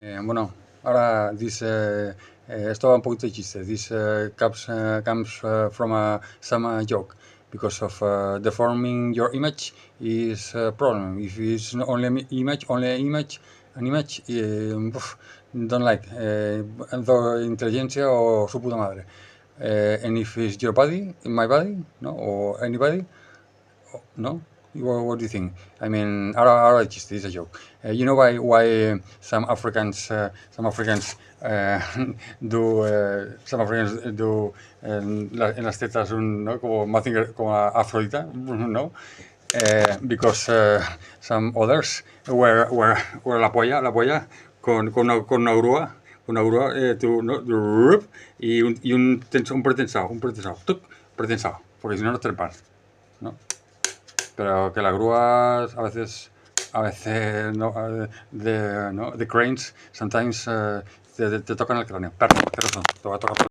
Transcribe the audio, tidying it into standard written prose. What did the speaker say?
Bueno, ahora esto va un poquito de chiste. This comes from some joke because of deforming your image is a problem. If it's not only an image, don't like. Inteligencia o su puta madre. And if it's your body, my body, no, or anybody, no? What do you think? I mean, ahora el chiste, it's a joke. You know why some Africans do en las tetas ¿no? como Mazinger, como Afrodita, ¿no? Because some others wear la polla con una grúa, ¿no? y un pretensado, pretensado, porque si no, no trepan, ¿no? Pero que las grúas a veces no, the cranes sometimes te tocan el cráneo. Perro, te va a tocar.